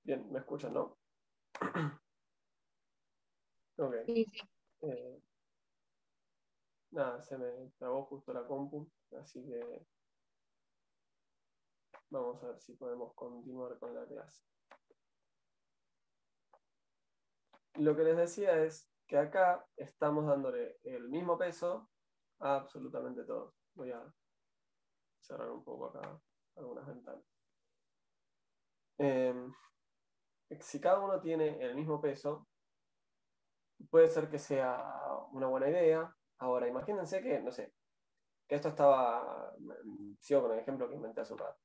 Bien, ¿me escuchan, no? Ok. Sí, sí. Eh, Nada, se me trabó justo la compu, así que vamos a ver si podemos continuar con la clase. Lo que les decía es que acá estamos dándole el mismo peso a absolutamente todos. Voy a cerrar un poco acá algunas ventanas. Eh, si cada uno tiene el mismo peso, puede ser que sea una buena idea. Ahora, imagínense que, no sé, que esto estaba, sigo con el ejemplo que inventé hace un rato,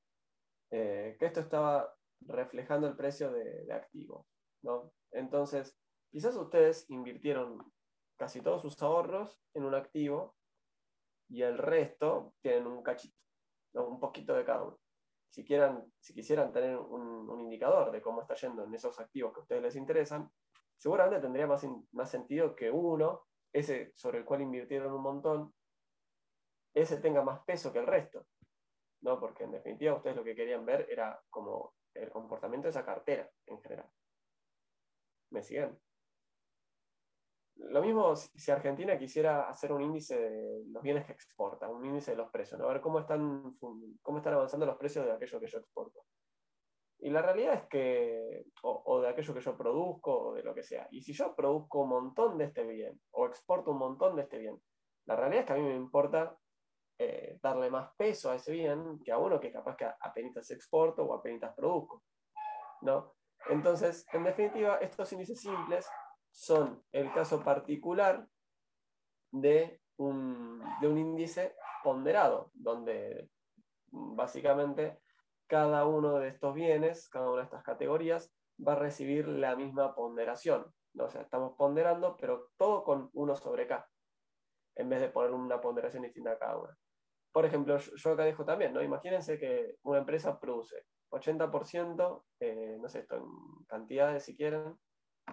que esto estaba reflejando el precio de activos, ¿no? Entonces, quizás ustedes invirtieron casi todos sus ahorros en un activo y el resto tienen un cachito, ¿no? Un poquito de cada uno. Si quisieran tener un indicador de cómo está yendo en esos activos que a ustedes les interesan, seguramente tendría más sentido que uno, ese sobre el cual invirtieron un montón, ese tenga más peso que el resto, ¿no? Porque en definitiva ustedes lo que querían ver era como el comportamiento de esa cartera en general. ¿Me siguen? Lo mismo si Argentina quisiera hacer un índice de los bienes que exporta, un índice de los precios, ¿no? A ver cómo están avanzando los precios de aquello que yo exporto. Y la realidad es que, o de aquello que yo produzco, o de lo que sea. Y si yo produzco un montón de este bien, o exporto un montón de este bien, la realidad es que a mí me importa darle más peso a ese bien que a uno que capaz que apenas exporto o apenas produzco, ¿no? Entonces, en definitiva, estos índices simples son el caso particular de un índice ponderado, donde básicamente cada uno de estos bienes, cada una de estas categorías, va a recibir la misma ponderación, ¿no? O sea, estamos ponderando, pero todo con 1/K, en vez de poner una ponderación distinta a cada una. Por ejemplo, yo acá dejo también, ¿no? Imagínense que una empresa produce 80%, no sé, esto en cantidades si quieren,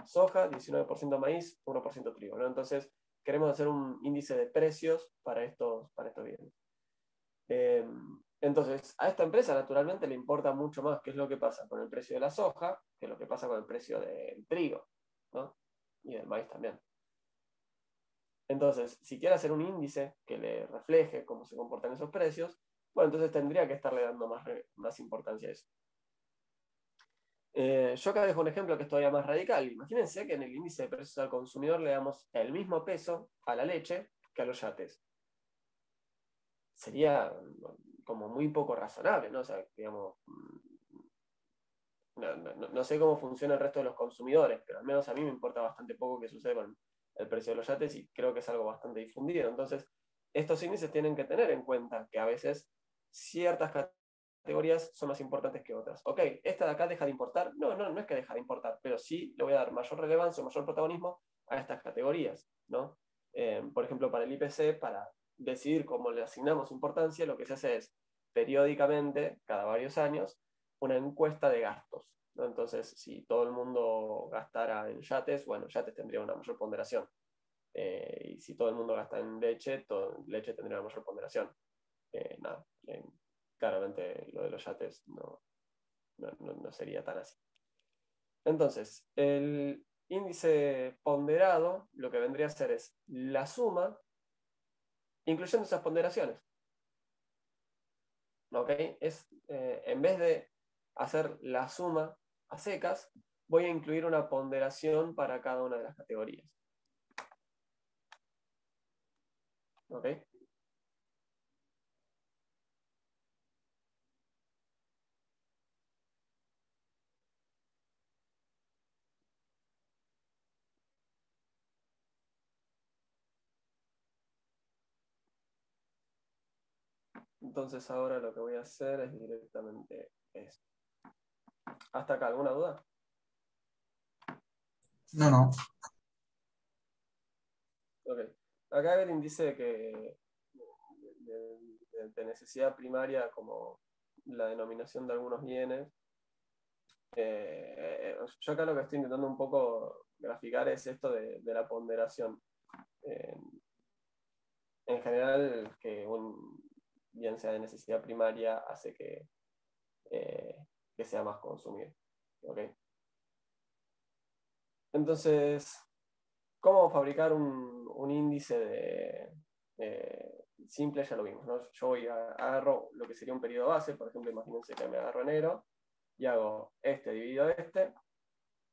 soja, 19% maíz, 1% trigo, ¿no? Entonces, queremos hacer un índice de precios para estos bienes. Eh, entonces, a esta empresa naturalmente le importa mucho más qué es lo que pasa con el precio de la soja que lo que pasa con el precio del trigo, ¿no? Y del maíz también. Entonces, si quiere hacer un índice que le refleje cómo se comportan esos precios, bueno, entonces tendría que estarle dando más importancia a eso. Yo acá dejo un ejemplo que es todavía más radical. Imagínense que en el índice de precios al consumidor le damos el mismo peso a la leche que a los yates. Sería como muy poco razonable, ¿no? O sea, digamos, no sé cómo funciona el resto de los consumidores, pero al menos a mí me importa bastante poco qué sucede con el precio de los yates y creo que es algo bastante difundido. Entonces, estos índices tienen que tener en cuenta que a veces ciertas categorías son más importantes que otras. Ok, esta de acá deja de importar. No es que deja de importar, pero sí le voy a dar mayor relevancia o mayor protagonismo a estas categorías, ¿no? Por ejemplo, para el IPC, para decidir cómo le asignamos importancia, lo que se hace es periódicamente, cada varios años, una encuesta de gastos, ¿no? Entonces, si todo el mundo gastara en yates, bueno, yates tendría una mayor ponderación. Y si todo el mundo gasta en leche, leche tendría una mayor ponderación. Nada, claramente lo de los yates no sería tan así. Entonces, el índice ponderado lo que vendría a ser es la suma, incluyendo esas ponderaciones. ¿Ok? En vez de hacer la suma a secas, voy a incluir una ponderación para cada una de las categorías. ¿Ok? Entonces ahora lo que voy a hacer es directamente esto. ¿Hasta acá alguna duda? No, no. Ok. Acá Evelyn dice que de necesidad primaria como la denominación de algunos bienes. Yo acá lo que estoy intentando un poco graficar es esto de la ponderación. Eh, en general, que un bien sea de necesidad primaria hace que sea más consumido. ¿Ok? Entonces, ¿cómo fabricar un índice simple? Ya lo vimos, ¿no? Yo agarro lo que sería un periodo base, por ejemplo, imagínense que me agarro enero y hago este dividido este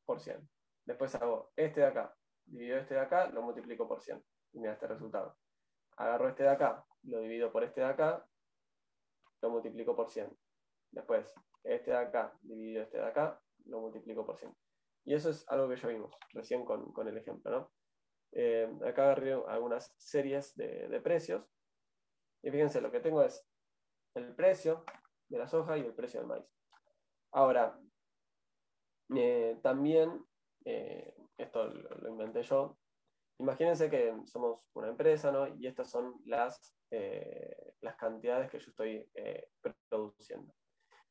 por 100. Después hago este de acá, divido este de acá, lo multiplico por 100 y me da este resultado. Agarro este de acá, lo divido por este de acá, lo multiplico por 100. Después, este de acá, dividido este de acá, lo multiplico por 100. Y eso es algo que ya vimos recién con el ejemplo, ¿no? Acá agarré algunas series de precios. Y fíjense, lo que tengo es el precio de la soja y el precio del maíz. Ahora, también, esto lo inventé yo, imagínense que somos una empresa, ¿no? Y estas son las cantidades que yo estoy produciendo.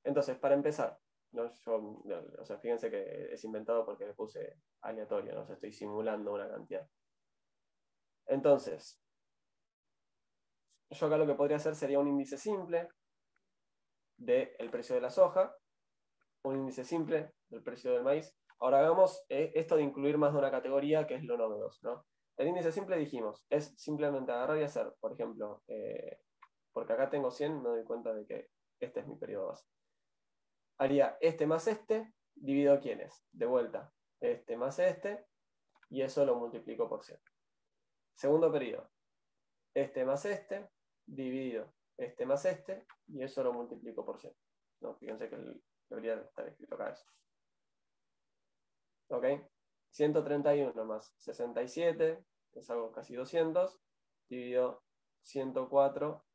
Entonces, para empezar, ¿no? O sea, fíjense que es inventado porque le puse aleatorio, ¿no? O sea, estoy simulando una cantidad. Entonces, yo acá lo que podría hacer sería un índice simple del precio de la soja, un índice simple del precio del maíz. Ahora hagamos esto de incluir más de una categoría, que es lo novedoso, ¿no? El índice simple, dijimos, es simplemente agarrar y hacer, por ejemplo, porque acá tengo 100, me doy cuenta de que este es mi periodo base. Haría este más este, dividido quién es, de vuelta, este más este, y eso lo multiplico por 100. Segundo periodo, este más este, dividido este más este, y eso lo multiplico por 100. No, fíjense que debería estar escrito acá eso. ¿Ok? 131 más 67, es algo casi 200, dividido 104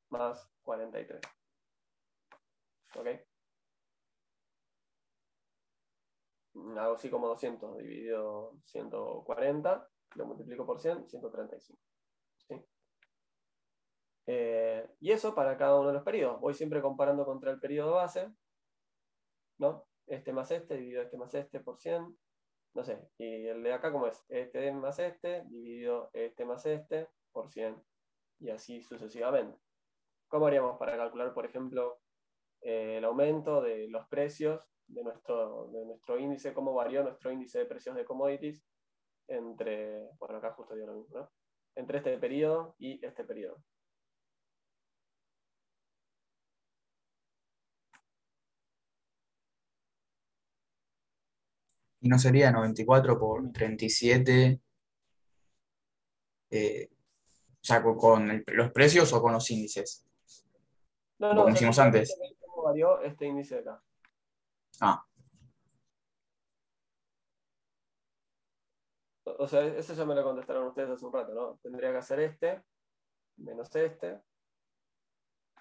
más 43. ¿Ok? Hago así como 200 dividido 140, lo multiplico por 100, 135. ¿Sí? Y eso para cada uno de los periodos. Voy siempre comparando contra el periodo base, ¿no? Este más este, dividido este más este por 100. No sé, y el de acá, ¿cómo es? Este más este, dividido este más este por 100. Y así sucesivamente. ¿Cómo haríamos para calcular, por ejemplo, el aumento de los precios de nuestro índice? ¿Cómo varió nuestro índice de precios de commodities entre, bueno, acá justo dio lo mismo, ¿no? Entre este periodo y este periodo? Y no sería 94 por 37, o sea, los precios o con los índices, No, no, o como sea, hicimos simplemente antes. ver cómo varió este índice de acá. Ah, O sea, eso ya me lo contestaron ustedes hace un rato, ¿no? Tendría que hacer este, menos este,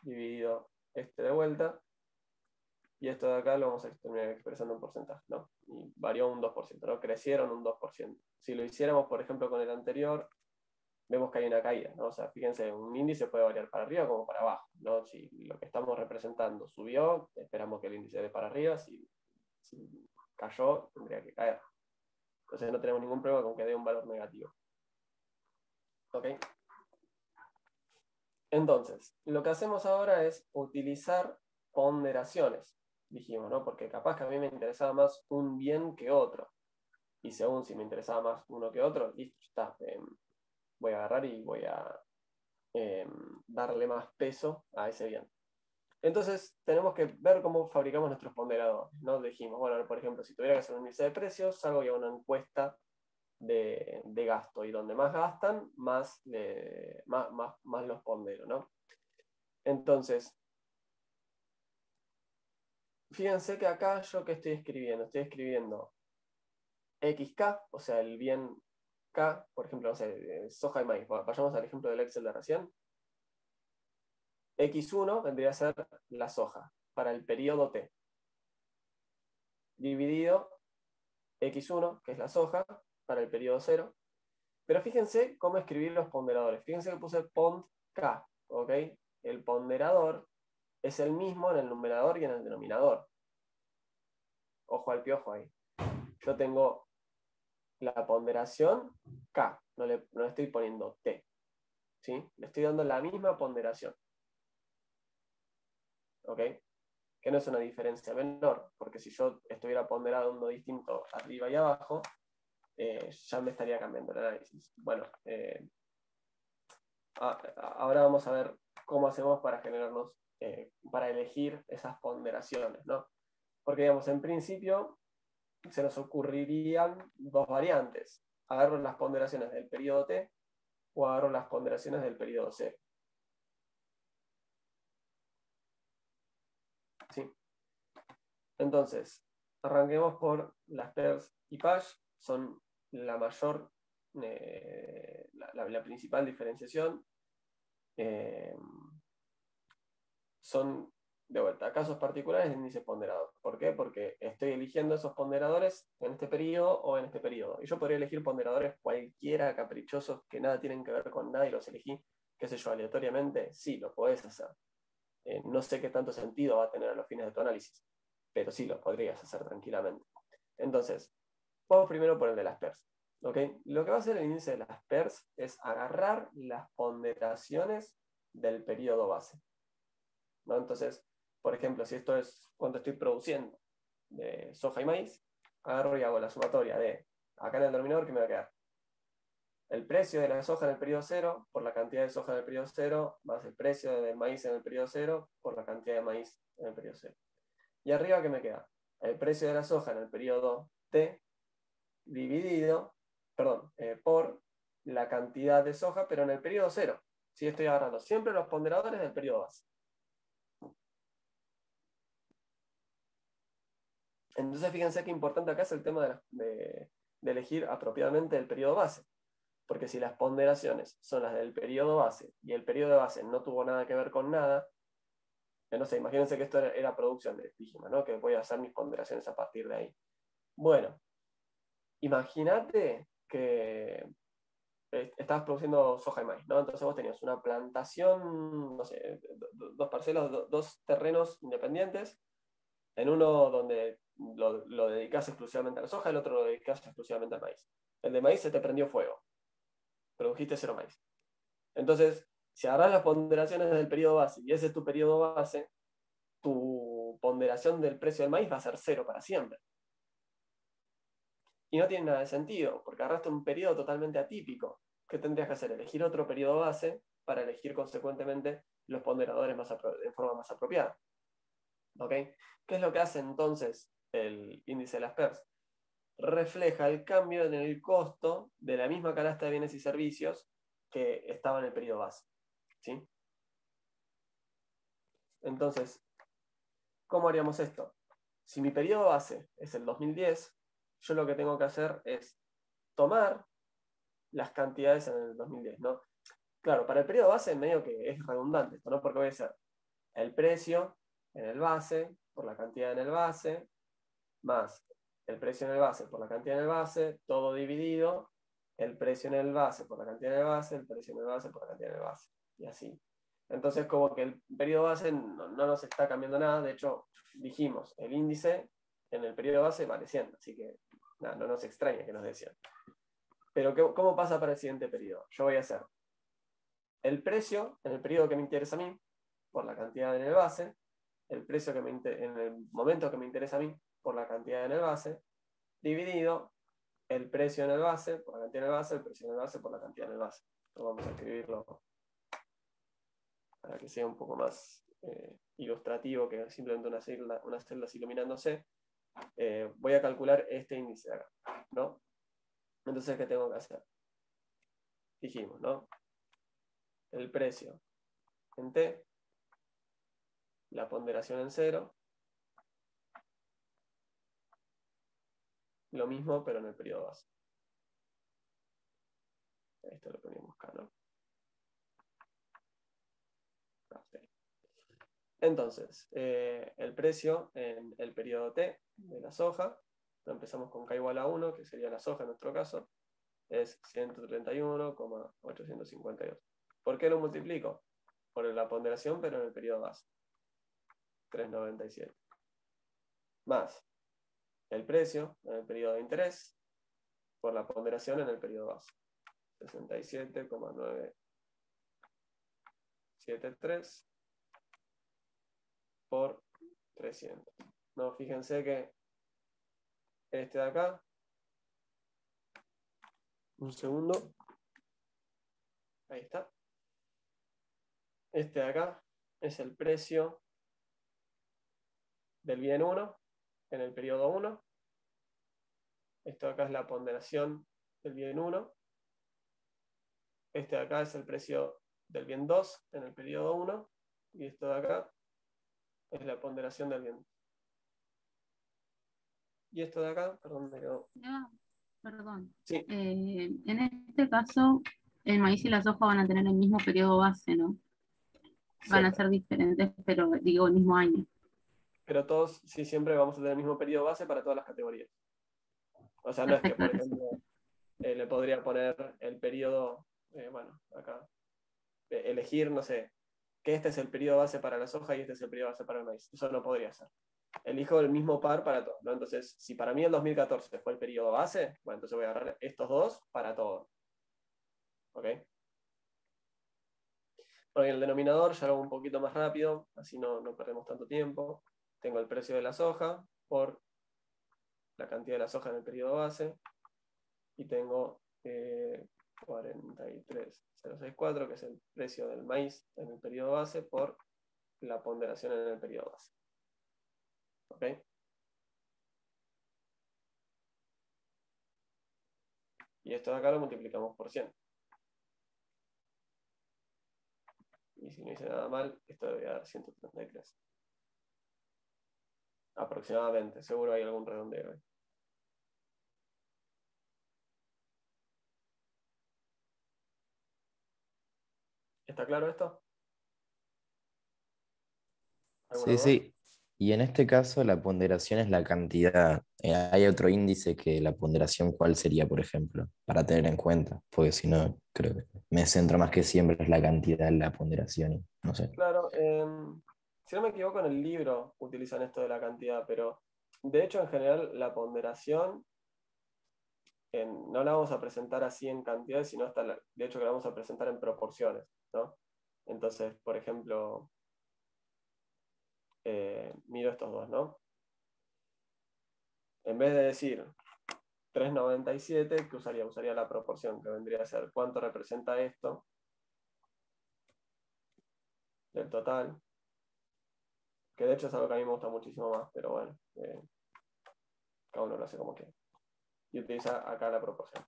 dividido este de vuelta, y esto de acá lo vamos a terminar expresando en porcentaje, ¿no? Y varió un 2%, ¿no? Crecieron un 2%. Si lo hiciéramos, por ejemplo, con el anterior, vemos que hay una caída, ¿no? O sea, fíjense, un índice puede variar para arriba como para abajo, ¿no? Si lo que estamos representando subió, esperamos que el índice dé para arriba, si cayó, tendría que caer. Entonces no tenemos ningún problema con que dé un valor negativo. ¿Ok? Entonces, lo que hacemos ahora es utilizar ponderaciones, dijimos, ¿no? Porque capaz que a mí me interesaba más un bien que otro. Y según si me interesaba más uno que otro, listo, está. Voy a agarrar y voy a darle más peso a ese bien. Entonces, tenemos que ver cómo fabricamos nuestros ponderadores, ¿no? Dijimos, bueno, por ejemplo, si tuviera que hacer un índice de precios, salgo y hago una encuesta de gasto. Y donde más gastan, más los pondero, ¿no? Entonces, fíjense que acá yo que estoy escribiendo XK, o sea, el bien K, por ejemplo, no sé, soja y maíz. Vayamos al ejemplo del Excel de recién. X1 vendría a ser la soja para el periodo T, dividido X1, que es la soja, para el periodo 0. Pero fíjense cómo escribir los ponderadores. Fíjense que puse pond K, ¿ok? El ponderador es el mismo en el numerador y en el denominador. Ojo al piojo ahí. Yo tengo la ponderación K, no le estoy poniendo T, ¿sí? Le estoy dando la misma ponderación, ¿ok? Que no es una diferencia menor, porque si yo estuviera ponderando distinto arriba y abajo, ya me estaría cambiando el análisis. Bueno, ahora vamos a ver cómo hacemos para generarnos, para elegir esas ponderaciones, ¿no? Porque, digamos, en principio se nos ocurrirían dos variantes. Agarro las ponderaciones del periodo T o agarro las ponderaciones del periodo C. ¿Sí? Entonces, arranquemos por las PERS y PASH, son la mayor, la principal diferenciación. Son, de vuelta, casos particulares de índices ponderados. ¿Por qué? Porque estoy eligiendo esos ponderadores en este periodo o en este periodo. Y yo podría elegir ponderadores cualquiera, caprichosos, que nada tienen que ver con nada y los elegí, qué sé yo, aleatoriamente. Sí, lo podés hacer. No sé qué tanto sentido va a tener a los fines de tu análisis, pero sí lo podrías hacer tranquilamente. Entonces, vamos primero por el de las PERS. ¿Okay? Lo que va a hacer el índice de las PERS es agarrar las ponderaciones del periodo base, ¿no? Entonces, por ejemplo, si esto es cuánto estoy produciendo de soja y maíz, agarro y hago la sumatoria de, acá en el denominador, ¿qué me va a quedar? El precio de la soja en el periodo 0 por la cantidad de soja en el periodo 0, más el precio del maíz en el periodo 0 por la cantidad de maíz en el periodo 0. Y arriba, ¿qué me queda? El precio de la soja en el periodo T dividido, perdón, por la cantidad de soja, pero en el periodo 0. ¿Sí? Estoy agarrando siempre los ponderadores del periodo base. Entonces, fíjense qué importante acá es el tema de elegir apropiadamente el periodo base. Porque si las ponderaciones son las del periodo base y el periodo de base no tuvo nada que ver con nada, no sé, imagínense que esto era producción de Digima, ¿no? Que voy a hacer mis ponderaciones a partir de ahí. Bueno, imagínate que estabas produciendo soja y maíz, ¿no? Entonces vos tenías una plantación, no sé, dos parcelas, dos terrenos independientes, en uno donde lo dedicás exclusivamente a la soja, el otro lo dedicás exclusivamente al maíz. El de maíz se te prendió fuego, produjiste cero maíz. Entonces, si agarras las ponderaciones del periodo base y ese es tu periodo base, tu ponderación del precio del maíz va a ser cero para siempre. Y no tiene nada de sentido, porque agarraste un periodo totalmente atípico. ¿Qué tendrías que hacer? Elegir otro periodo base para elegir consecuentemente los ponderadores en forma más apropiada. ¿Ok? ¿Qué es lo que hace entonces el índice de las PERS? Refleja el cambio en el costo de la misma canasta de bienes y servicios que estaba en el periodo base. ¿Sí? Entonces, ¿cómo haríamos esto? Si mi periodo base es el 2010, yo lo que tengo que hacer es tomar las cantidades en el 2010, ¿no? Claro, para el periodo base medio que es redundante esto, ¿no? Porque voy a hacer el precio en el base por la cantidad en el base, más el precio en el base por la cantidad en el base, todo dividido, el precio en el base por la cantidad en el base, el precio en el base por la cantidad en el base, y así. Entonces, como que el periodo base no nos está cambiando nada, de hecho, dijimos, el índice en el periodo base vale 100, así que nada, no nos extraña que nos dé 100. Pero, ¿cómo pasa para el siguiente periodo? Yo voy a hacer el precio en el periodo que me interesa a mí, por la cantidad en el base, el precio en el momento que me interesa a mí, por la cantidad en el base, dividido el precio en el base, por la cantidad en el base, el precio en el base, por la cantidad en el base. Entonces vamos a escribirlo para que sea un poco más ilustrativo que simplemente unas celdas iluminándose. Voy a calcular este índice de acá, ¿no? Entonces, ¿qué tengo que hacer? Dijimos, ¿no? El precio en T, la ponderación en 0, lo mismo pero en el periodo base. Esto lo ponemos acá, ¿no? Entonces, el precio en el periodo T de la soja, lo empezamos con K igual a 1, que sería la soja en nuestro caso, es 131,852. ¿Por qué lo multiplico? Por la ponderación, pero en el periodo base. 397. Más el precio en el periodo de interés, por la ponderación en el periodo base. 67,973 por 300. No, fíjense que este de acá Un segundo. Ahí está. Este de acá es el precio del bien 1 en el periodo 1. Esto de acá es la ponderación del bien 1. Este de acá es el precio del bien 2 en el periodo 1. Y esto de acá es la ponderación del bien 2. Y esto de acá, perdón, me quedó. Perdón. Sí. En este caso, el maíz y la soja van a tener el mismo periodo base, ¿no? Van a Siempre. ser diferentes, pero digo el mismo año. Pero todos, sí, siempre vamos a tener el mismo periodo base para todas las categorías. O sea, no es que, Perfecto, por gracias. ejemplo, le podría poner el periodo, bueno, acá, elegir, no sé, que este es el periodo base para la soja y este es el periodo base para el maíz. Eso no podría ser. Elijo el mismo par para todos, ¿no? Entonces, si para mí el 2014 fue el periodo base, bueno, entonces voy a agarrar estos dos para todos. ¿Ok? Porque en el denominador ya lo hago un poquito más rápido, así no perdemos tanto tiempo. Tengo el precio de la soja por la cantidad de la soja en el periodo base. Y tengo 43,064, que es el precio del maíz en el periodo base por la ponderación en el periodo base. ¿Ok? Y esto de acá lo multiplicamos por 100. Y si no hice nada mal, esto debería dar 133. Aproximadamente, seguro hay algún redondeo ahí. ¿Está claro esto? ¿Alguna Sí, duda? sí. Y en este caso la ponderación es la cantidad. ¿Hay otro índice que la ponderación cuál sería, por ejemplo, para tener en cuenta? Porque si no, creo que me centro más que siempre es la cantidad en la ponderación. No sé. Claro, si no me equivoco, en el libro utilizan esto de la cantidad, pero de hecho, en general, la ponderación no la vamos a presentar así en cantidades, sino de hecho que la vamos a presentar en proporciones, ¿no? Entonces, por ejemplo, miro estos dos, ¿no? En vez de decir 3,97, ¿qué usaría? Usaría la proporción, que vendría a ser cuánto representa esto del total, que de hecho es algo que a mí me gusta muchísimo más, pero bueno, cada uno lo hace como quiere. Y utiliza acá la proporción.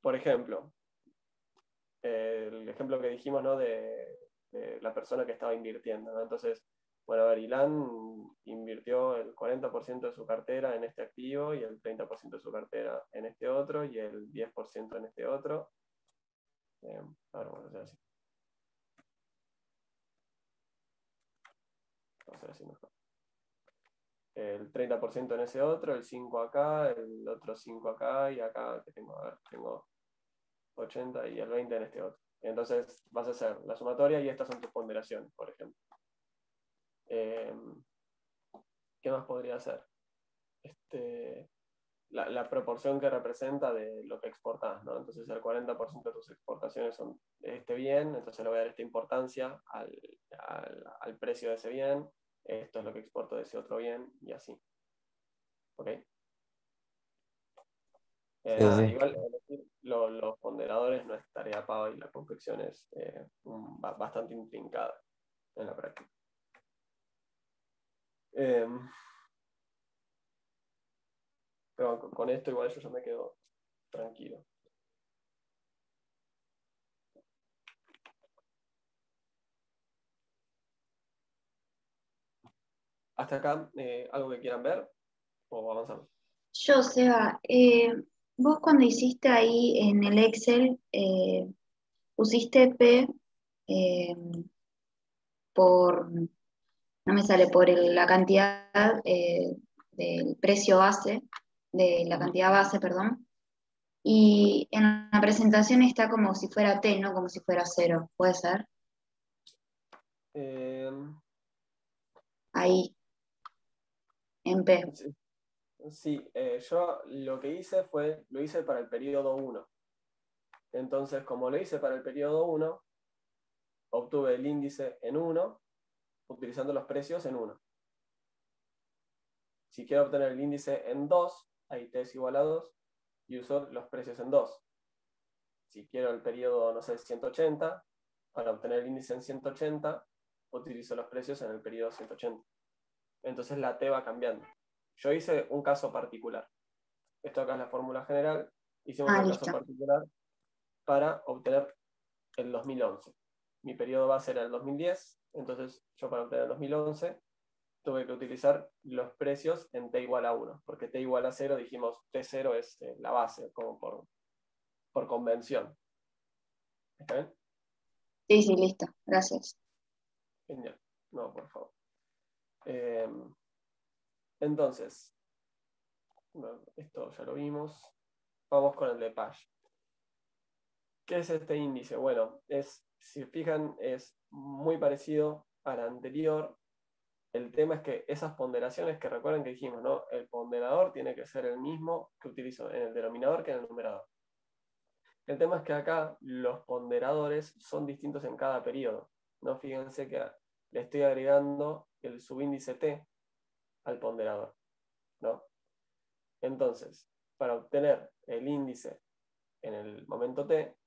Por ejemplo, el ejemplo que dijimos, ¿no? de la persona que estaba invirtiendo, ¿no? Entonces, bueno, a ver, Ilan invirtió el 40% de su cartera en este activo y el 30% de su cartera en este otro y el 10% en este otro. A ver, bueno, así. Vamos a hacer así mejor. El 30% en ese otro, el 5 acá, el otro 5 acá y acá que tengo, a ver, tengo 80 y el 20 en este otro. Entonces vas a hacer la sumatoria y estas son tus ponderaciones, por ejemplo. ¿Qué más podría hacer? La proporción que representa de lo que exportas, ¿no? Entonces el 40% de tus exportaciones son de este bien, entonces le voy a dar esta importancia al precio de ese bien, esto es lo que exporto de ese otro bien, y así. ¿Ok? Sí, Nada, sí. igual elegir los ponderadores no es tarea pava y la confección es bastante intrincada en la práctica. Pero con esto igual yo ya me quedo tranquilo. Hasta acá, ¿algo que quieran ver? ¿O avanzamos? Yo, Seba, vos cuando hiciste ahí en el Excel, pusiste P eh, por, no me sale, por la cantidad del precio base, de la cantidad base, perdón, y en la presentación está como si fuera T, no como si fuera cero, ¿puede ser? Eh, Ahí, en P. sí, yo lo que hice lo hice para el periodo 1. Entonces, como lo hice para el periodo 1, obtuve el índice en 1, utilizando los precios en 1. Si quiero obtener el índice en 2, ahí T es igual a 2, y uso los precios en 2. Si quiero el periodo, no sé, 180, para obtener el índice en 180, utilizo los precios en el periodo 180. Entonces la T va cambiando. Yo hice un caso particular. Esto acá es la fórmula general. Hicimos el caso Listo. particular para obtener el 2011. Mi periodo base era el 2010, entonces yo para obtener el 2011 tuve que utilizar los precios en T igual a 1, porque T igual a 0 dijimos T0 es la base, como por convención. ¿Está bien? Sí, sí, listo. Gracias. Genial. No, por favor. Entonces, bueno, esto ya lo vimos. Vamos con el de Page. ¿Qué es este índice? Bueno, si fijan, es muy parecido al anterior. El tema es que esas ponderaciones que recuerden que dijimos, ¿no? El ponderador tiene que ser el mismo que utilizo en el denominador que en el numerador. El tema es que acá los ponderadores son distintos en cada periodo, ¿no? Fíjense que le estoy agregando el subíndice T al ponderador, ¿no? Entonces, para obtener el índice en el momento T,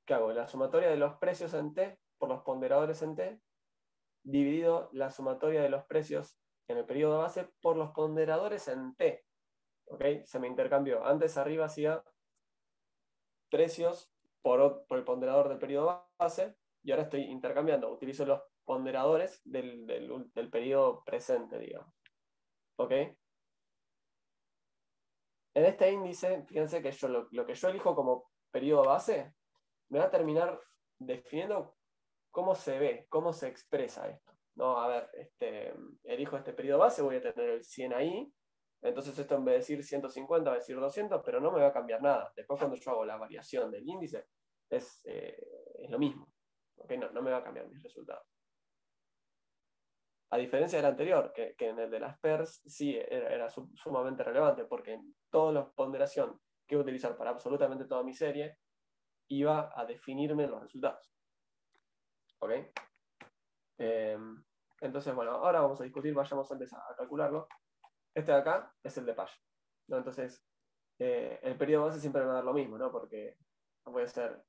¿qué hago? La sumatoria de los precios en T por los ponderadores en T, dividido la sumatoria de los precios en el periodo base por los ponderadores en T. ¿Ok? Se me intercambió. Antes arriba hacía precios por el ponderador del periodo base y ahora estoy intercambiando. Utilizo los ponderadores del periodo presente, digamos. ¿Ok? En este índice, fíjense que lo que yo elijo como periodo base me va a terminar definiendo cómo se ve, cómo se expresa esto. No, a ver, elijo este periodo base, voy a tener el 100 ahí, entonces esto en vez de decir 150 va a decir 200, pero no me va a cambiar nada. Después cuando yo hago la variación del índice, es lo mismo. ¿Okay? No me va a cambiar mis resultados. A diferencia del anterior, que en el de las PERS sí era sumamente relevante, porque en toda la ponderación que voy a utilizar para absolutamente toda mi serie, iba a definirme los resultados. ¿Ok? Entonces, bueno, ahora vamos a discutir, vayamos antes a calcularlo. Este de acá es el de Page, ¿no? Entonces, el periodo base siempre me va a dar lo mismo, ¿no? Porque voy a hacer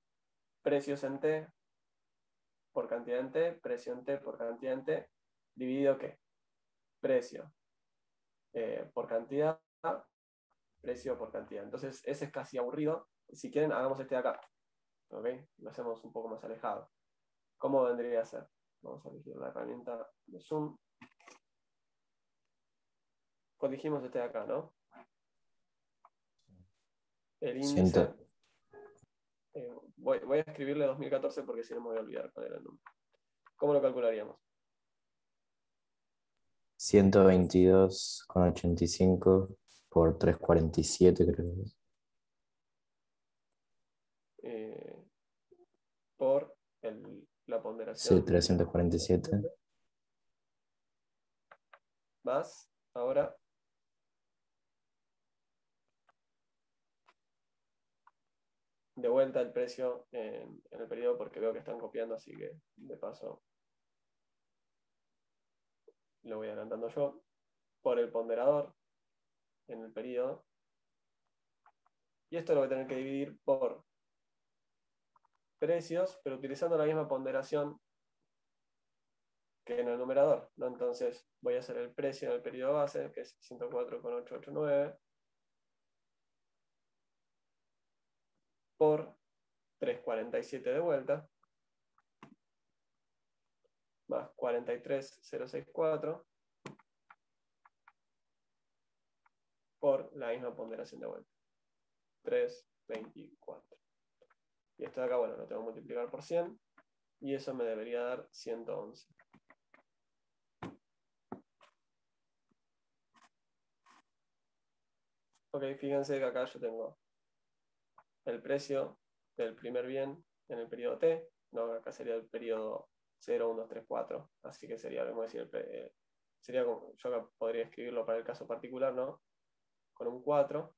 precios en T por cantidad en T, precio en T por cantidad en T, dividido ¿qué? Precio por cantidad, precio por cantidad. Entonces, ese es casi aburrido. Si quieren, hagamos este de acá. ¿Ok? Lo hacemos un poco más alejado. ¿Cómo vendría a ser? Vamos a elegir la herramienta de Zoom. Dijimos este de acá, ¿no? El índice. Voy a escribirle 2014 porque si no me voy a olvidar cuál era el número. ¿Cómo lo calcularíamos? 122,85 por 347, creo que es. Por la ponderación. Sí, 347. Más, ahora, de vuelta el precio en el periodo porque veo que están copiando, así que de paso lo voy adelantando yo. Por el ponderador en el periodo. Y esto lo voy a tener que dividir por precios, pero utilizando la misma ponderación que en el numerador, ¿no? Entonces voy a hacer el precio en el periodo base, que es 104,889, por 347 de vuelta, más 43,064, por la misma ponderación de vuelta, 324. Y esto de acá, bueno, lo tengo que multiplicar por 100, y eso me debería dar 111. Ok, fíjense que acá yo tengo el precio del primer bien en el periodo T, no, acá sería el periodo 0, 1, 2, 3, 4, así que sería, vamos a decir, sería como, yo acá podría escribirlo para el caso particular, ¿no? Con un 4,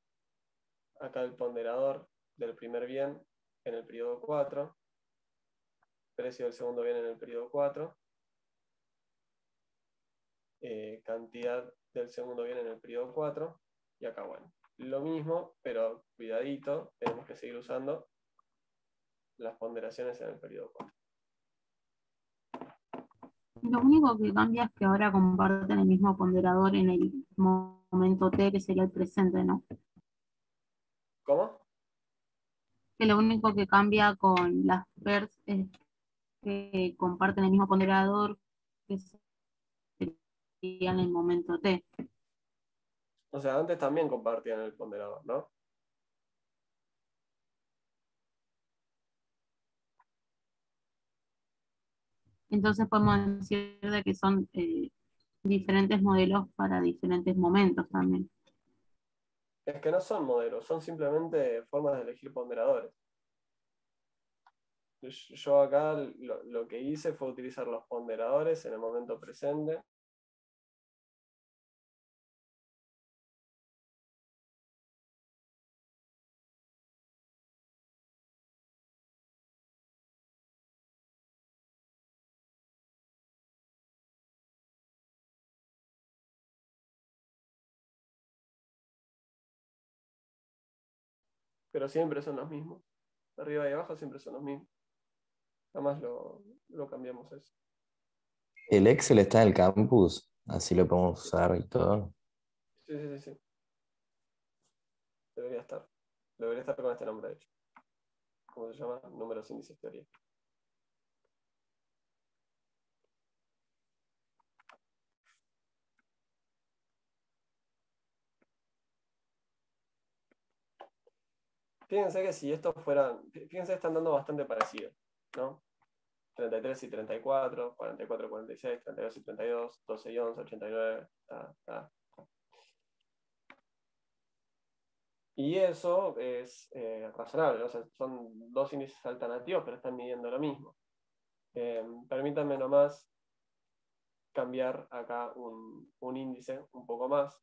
acá el ponderador del primer bien en el periodo 4, precio del segundo bien en el periodo 4, cantidad del segundo bien en el periodo 4, y acá, bueno, lo mismo, pero cuidadito, tenemos que seguir usando las ponderaciones en el periodo 4. Lo único que cambia es que ahora comparten el mismo ponderador en el momento t, que sería el presente, ¿no? ¿Cómo? Que lo único que cambia con las PERS es que comparten el mismo ponderador, que sería en el momento t. O sea, antes también compartían el ponderador, ¿no? Entonces podemos decir de que son diferentes modelos para diferentes momentos también. Es que no son modelos, son simplemente formas de elegir ponderadores. Yo acá lo que hice fue utilizar los ponderadores en el momento presente. Pero siempre son los mismos. Arriba y abajo siempre son los mismos. Jamás lo cambiamos eso. El Excel está en el campus, así lo podemos usar y todo. Sí. Debería estar. Debería estar con este nombre, de hecho. ¿Cómo se llama? Números, índices, teoría. Fíjense que si estos fueran. Fíjense, están dando bastante parecido, ¿no? 33 y 34, 44 y 46, 32 y 32, 12 y 11, 89. Y eso es razonable, o sea, son dos índices alternativos, pero están midiendo lo mismo. Permítanme nomás cambiar acá un índice un poco más.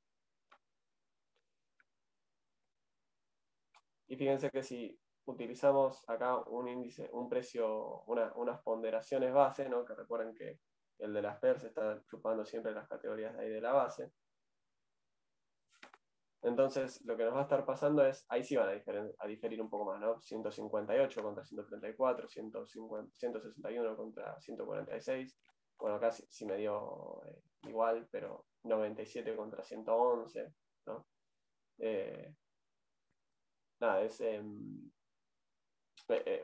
Y fíjense que si utilizamos acá un índice, un precio, unas ponderaciones base, ¿no? Que recuerden que el de las PERS está chupando siempre las categorías de ahí de la base. Entonces, lo que nos va a estar pasando es, ahí sí van a diferir un poco más, ¿no? 158 contra 134, 161 contra 146. Bueno, acá sí me dio igual, pero 97 contra 111, ¿no? Nada, es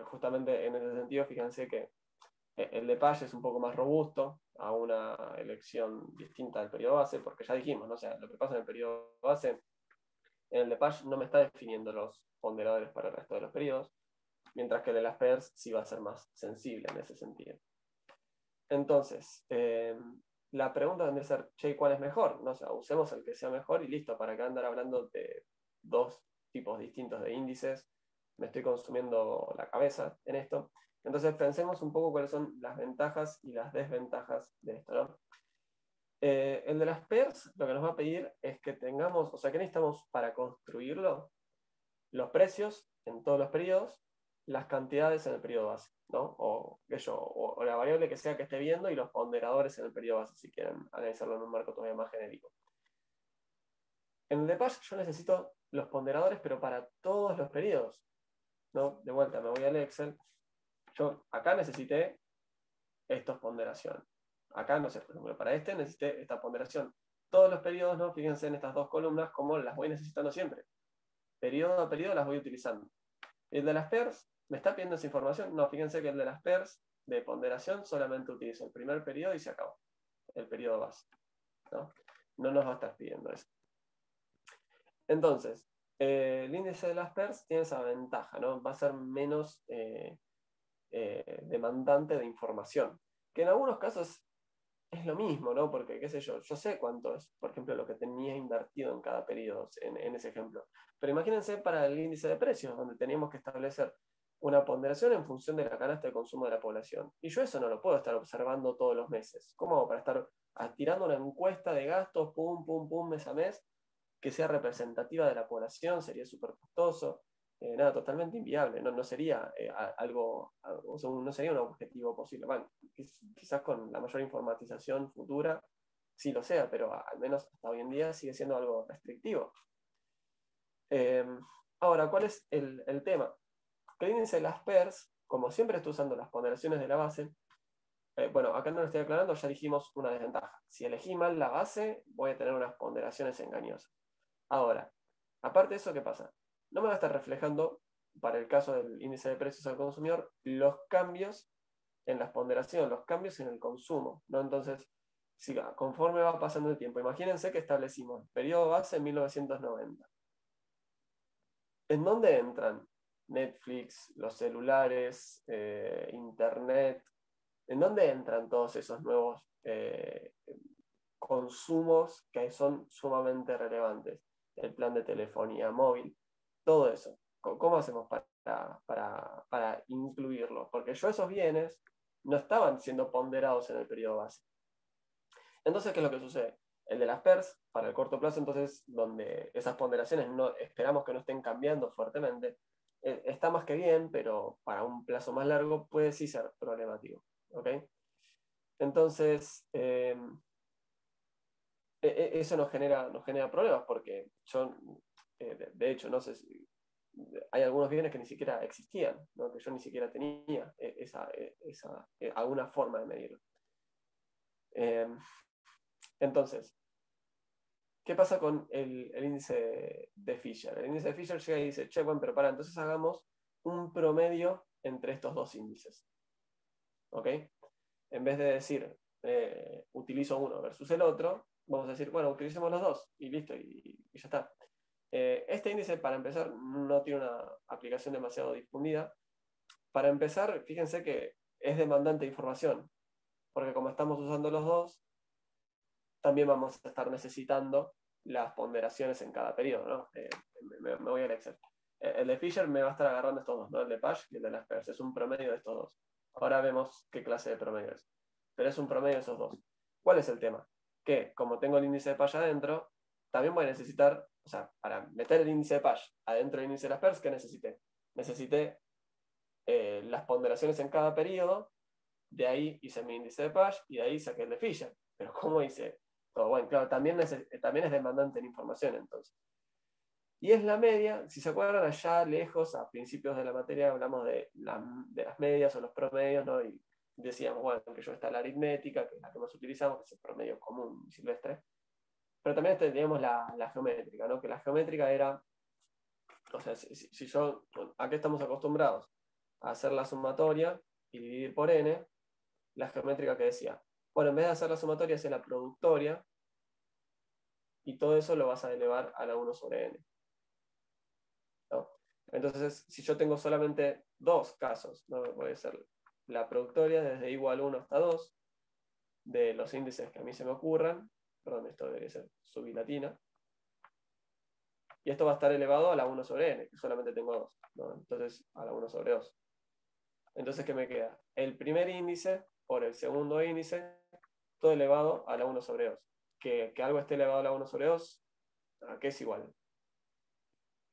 justamente en ese sentido, fíjense que el Lepage es un poco más robusto a una elección distinta del periodo base, porque ya dijimos, ¿no? O sea, lo que pasa en el periodo base, en el Lepage no me está definiendo los ponderadores para el resto de los periodos, mientras que el de las PERS sí va a ser más sensible en ese sentido. Entonces, la pregunta tendría que ser, che, ¿cuál es mejor? No, o sea, usemos el que sea mejor y listo, para que andar hablando de dos tipos distintos de índices. Me estoy consumiendo la cabeza en esto. Entonces pensemos un poco cuáles son las ventajas y las desventajas de esto, ¿no? El de las PERS lo que nos va a pedir es que tengamos, o sea, ¿qué necesitamos para construirlo? Los precios en todos los periodos, las cantidades en el periodo base, ¿no? O la variable que sea que esté viendo y los ponderadores en el periodo base, si quieren analizarlo en un marco todavía más genérico. En el Lepage yo necesito los ponderadores, pero para todos los periodos, ¿no? De vuelta, me voy al Excel. Yo acá necesité estas ponderaciones. Acá, no sé, por ejemplo, para este necesité esta ponderación. Todos los periodos, ¿no? Fíjense en estas dos columnas, como las voy necesitando siempre. Periodo a periodo las voy utilizando. El de las PERS, ¿me está pidiendo esa información? No, fíjense que el de las PERS de ponderación solamente utilizo el primer periodo y se acabó. El periodo base, ¿no? No nos va a estar pidiendo eso. Entonces, el índice de las PERS tiene esa ventaja, ¿no? Va a ser menos demandante de información. Que en algunos casos es lo mismo, ¿no? Porque, qué sé yo sé cuánto es, por ejemplo, lo que tenía invertido en cada periodo, en ese ejemplo. Pero imagínense para el índice de precios, donde teníamos que establecer una ponderación en función de la canasta de consumo de la población. Y yo eso no lo puedo estar observando todos los meses. ¿Cómo hago para estar tirando una encuesta de gastos, pum, pum, pum, mes a mes, que sea representativa de la población? Sería súper costoso. Nada, totalmente inviable, no sería algo, o sea, no sería un objetivo posible. Bueno, quizás con la mayor informatización futura sí lo sea, pero al menos hasta hoy en día sigue siendo algo restrictivo. Ahora, ¿cuál es el tema? Que el índice de las pairs, como siempre estoy usando las ponderaciones de la base, bueno, acá no lo estoy aclarando, ya dijimos una desventaja. Si elegí mal la base, voy a tener unas ponderaciones engañosas. Ahora, aparte de eso, ¿qué pasa? No me va a estar reflejando, para el caso del índice de precios al consumidor, los cambios en las ponderaciones, los cambios en el consumo, ¿no? Entonces, conforme va pasando el tiempo, imagínense que establecimos el periodo base en 1990. ¿En dónde entran Netflix, los celulares, Internet? ¿En dónde entran todos esos nuevos consumos que son sumamente relevantes? El plan de telefonía móvil, todo eso. ¿Cómo hacemos para incluirlo? Porque yo esos bienes no estaban siendo ponderados en el periodo base. Entonces, ¿qué es lo que sucede? El de las PERS, para el corto plazo, entonces, donde esas ponderaciones no, esperamos que no estén cambiando fuertemente, está más que bien, pero para un plazo más largo puede sí ser problemático. ¿Ok? Entonces, eso nos genera problemas porque yo, de hecho, no sé si hay algunos bienes que ni siquiera existían, ¿no? Que yo ni siquiera tenía alguna forma de medirlo. Entonces, ¿qué pasa con el índice de Fisher? El índice de Fisher llega y dice, che, bueno, pero para, entonces hagamos un promedio entre estos dos índices. ¿Ok? En vez de decir, utilizo uno versus el otro, vamos a decir, bueno, utilicemos los dos y listo, y ya está. Este índice, para empezar, no tiene una aplicación demasiado difundida. Para empezar, fíjense que es demandante de información, porque como estamos usando los dos, también vamos a estar necesitando las ponderaciones en cada periodo, ¿no? Me voy al Excel. El de Fisher me va a estar agarrando estos dos, ¿no? El de Page y el de las PERS. Es un promedio de estos dos. Ahora vemos qué clase de promedio es. Pero es un promedio de esos dos. ¿Cuál es el tema? Que como tengo el índice de Page adentro, también voy a necesitar, o sea, para meter el índice de Page adentro del índice de las PERS, ¿qué necesité? Necesité las ponderaciones en cada periodo, de ahí hice mi índice de Page y de ahí saqué el de Fisher. Pero ¿cómo hice todo? Bueno, claro, también es demandante en información entonces. Y es la media, si se acuerdan allá lejos, a principios de la materia, hablamos de las medias o los promedios, ¿no? Y decíamos, bueno, que yo está la aritmética, que es la que más utilizamos, que es el promedio común silvestre. Pero también teníamos la geométrica, ¿no? Que la geométrica era, o sea, si yo, ¿a qué estamos acostumbrados? A hacer la sumatoria y dividir por n, la geométrica que decía, bueno, en vez de hacer la sumatoria, hace la productoria, y todo eso lo vas a elevar a la 1 sobre n. ¿No? Entonces, si yo tengo solamente dos casos, ¿no? Puede ser la productoria desde igual 1 hasta 2, de los índices que a mí se me ocurran, perdón, esto debería ser subilatina, y esto va a estar elevado a la 1 sobre n, que solamente tengo 2, ¿no? Entonces, a la 1 sobre 2. Entonces, ¿qué me queda? El primer índice por el segundo índice, todo elevado a la 1 sobre 2. Que algo esté elevado a la 1 sobre 2, ¿a qué es igual?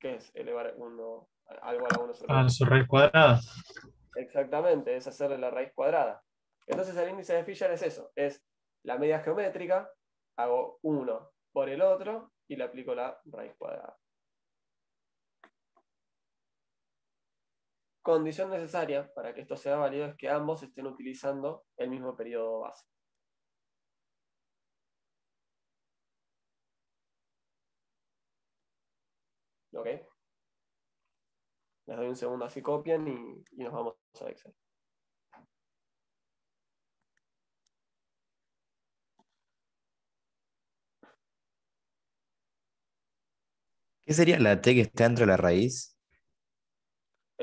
¿Qué es elevar algo a la 1 sobre 2? A su raíz cuadrada. Exactamente, es hacerle la raíz cuadrada. Entonces el índice de Fisher es eso, es la media geométrica, hago uno por el otro y le aplico la raíz cuadrada. Condición necesaria para que esto sea válido es que ambos estén utilizando el mismo periodo base. ¿Ok? Les doy un segundo así copian y nos vamos a Excel. ¿Qué sería la T que está dentro de la raíz?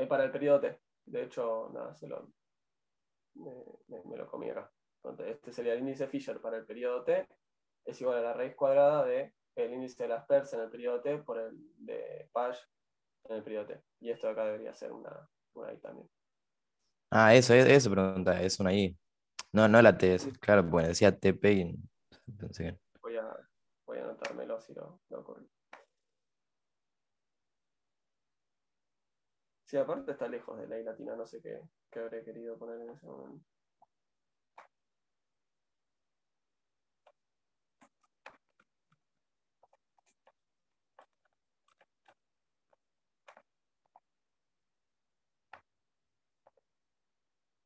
Para el periodo T. De hecho, nada, me lo comí acá. Entonces, este sería el índice Fisher para el periodo T, es igual a la raíz cuadrada del índice de las PERS en el periodo T por el de Page en el periodo T. Y esto de acá debería ser una I también. Ah, eso pregunta, es una I. No, no la T, claro, bueno, decía TP y pensé que... Voy a anotármelo si lo corrijo. Sí, aparte está lejos de la I latina, no sé qué habré querido poner en ese momento.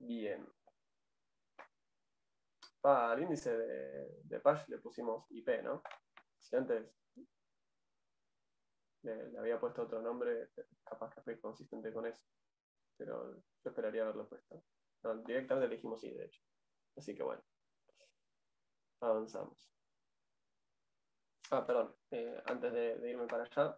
Bien. Al índice de Pash le pusimos IP, ¿no? Si antes le había puesto otro nombre, capaz que fue consistente con eso. Pero yo esperaría haberlo puesto. No, directamente le dijimos sí, de hecho. Así que bueno. Avanzamos. Perdón. Antes de irme para allá,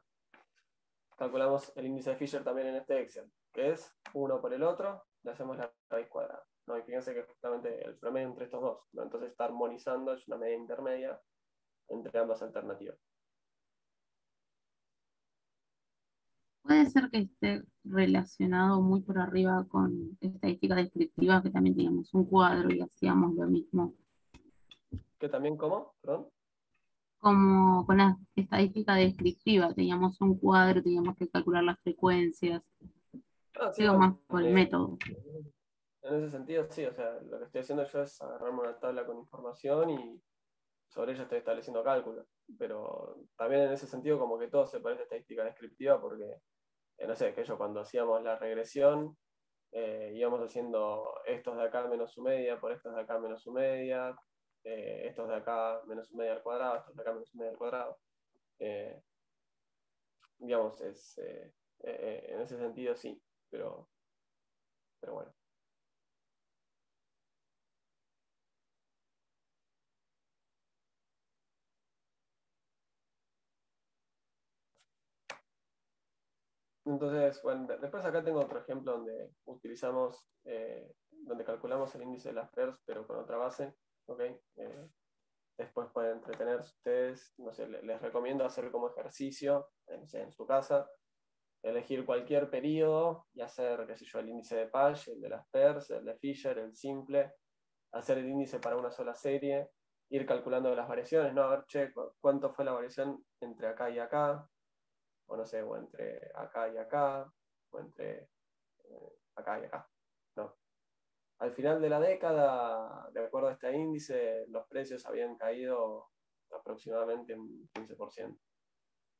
calculamos el índice de Fisher también en este Excel, que es uno por el otro, le hacemos la raíz cuadrada. ¿No? Y fíjense que justamente el promedio entre estos dos, ¿no? Entonces está armonizando, es una media intermedia entre ambas alternativas. Puede ser que esté relacionado muy por arriba con estadísticas descriptivas, que también teníamos un cuadro y hacíamos lo mismo. ¿Qué también cómo? ¿Perdón? Como con la estadística descriptiva, teníamos un cuadro, teníamos que calcular las frecuencias, Sí, digo bueno, más por el método. en ese sentido sí, o sea, lo que estoy haciendo yo es agarrarme una tabla con información y sobre ella estoy estableciendo cálculos. Pero también en ese sentido como que todo se parece a estadística descriptiva porque, no sé, que yo cuando hacíamos la regresión íbamos haciendo estos de acá menos su media por estos de acá menos su media, estos de acá menos su media al cuadrado, estos de acá menos su media al cuadrado. Digamos, en ese sentido sí, pero bueno. Entonces, bueno, después acá tengo otro ejemplo donde utilizamos, donde calculamos el índice de las PERS, pero con otra base, ¿ok? Después pueden entretenerse ustedes, no sé, les recomiendo hacer como ejercicio, no sé, en su casa, elegir cualquier periodo y hacer, qué sé yo, el índice de Pash, el de las PERS, el de Fisher, el simple, hacer el índice para una sola serie, ir calculando las variaciones, ¿no? A ver, che, cuánto fue la variación entre acá y acá, o no sé, o entre acá y acá, o entre acá y acá. No. Al final de la década, de acuerdo a este índice, los precios habían caído aproximadamente un 15%.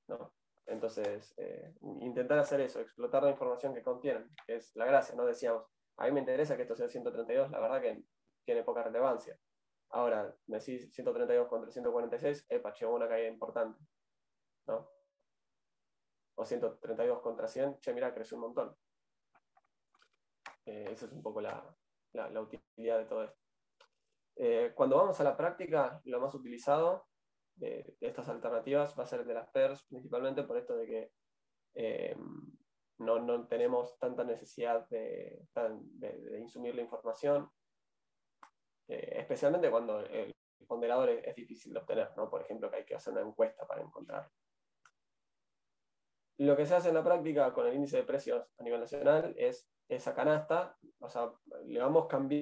¿No? Entonces, intentar hacer eso, explotar la información que contienen, que es la gracia, ¿no? Decíamos, a mí me interesa que esto sea 132, la verdad que tiene poca relevancia. Ahora, me decís 132 contra 146, epa, che, una caída importante, ¿no? O 132 contra 100, che, mirá, creció un montón. Esa es un poco la utilidad de todo esto. Cuando vamos a la práctica, lo más utilizado de estas alternativas va a ser el de las PERS, principalmente por esto de que no tenemos tanta necesidad de insumir la información, especialmente cuando el ponderador es difícil de obtener, ¿no? Por ejemplo, que hay que hacer una encuesta para encontrarlo. Lo que se hace en la práctica con el índice de precios a nivel nacional es esa canasta, o sea, le vamos cambiando